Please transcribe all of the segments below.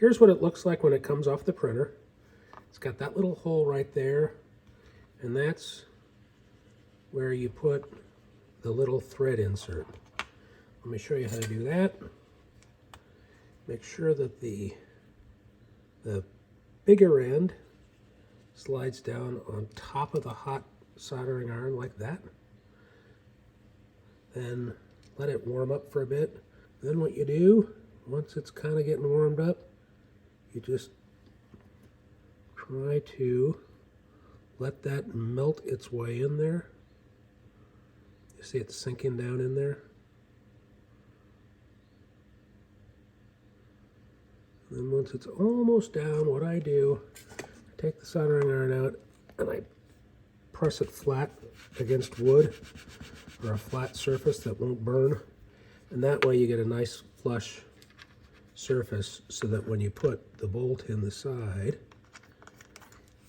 Here's what it looks like when it comes off the printer. It's got that little hole right there, and that's where you put the little thread insert. Let me show you how to do that. Make sure that the bigger end slides down on top of the hot soldering iron like that. Then let it warm up for a bit. Then what you do, once it's kind of getting warmed up, you just try to let that melt its way in there. You see it sinking down in there? And then once it's almost down, what I do, I take the soldering iron out and I press it flat against wood or a flat surface that won't burn. And that way you get a nice flush surface so that when you put the bolt in the side,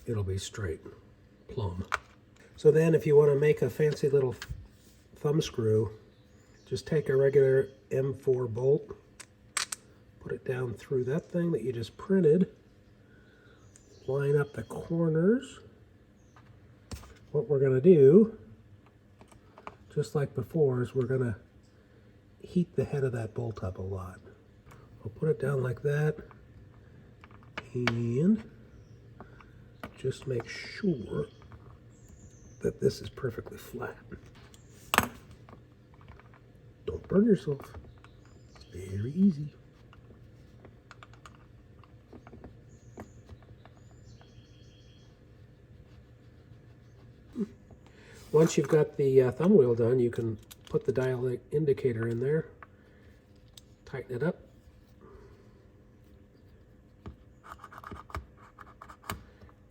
it'll be straight, plumb. So then if you want to make a fancy little thumb screw, just take a regular M4 bolt, put it down through that thing that you just printed, line up the corners. What we're going to do, just like before, is we're going to heat the head of that bolt up a lot. I'll put it down like that and just make sure that this is perfectly flat. Don't burn yourself. It's very easy. Once you've got the thumb wheel done, you can put the dial indicator in there, tighten it up,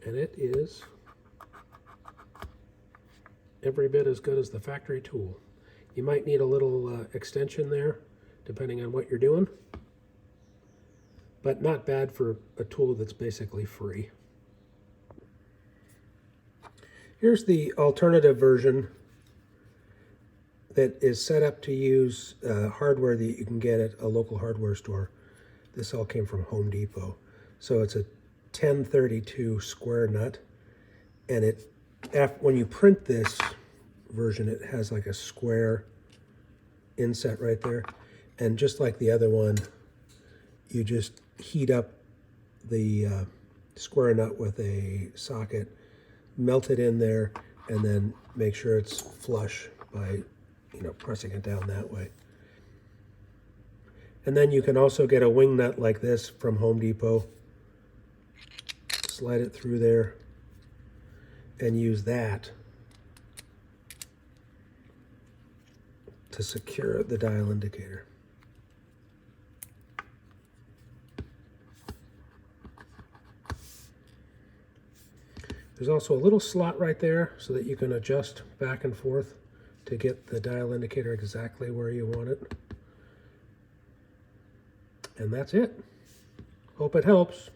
and it is every bit as good as the factory tool. You might need a little extension there, depending on what you're doing, but not bad for a tool that's basically free. Here's the alternative version that is set up to use hardware that you can get at a local hardware store. This all came from Home Depot. So it's a 1032 square nut, and when you print this version, it has like a square inset right there. And just like the other one, you just heat up the square nut with a socket, melt it in there, and then make sure it's flush by pressing it down that way. And then you can also get a wing nut like this from Home Depot. Slide it through there and use that to secure the dial indicator. There's also a little slot right there so that you can adjust back and forth to get the dial indicator exactly where you want it. And that's it. Hope it helps.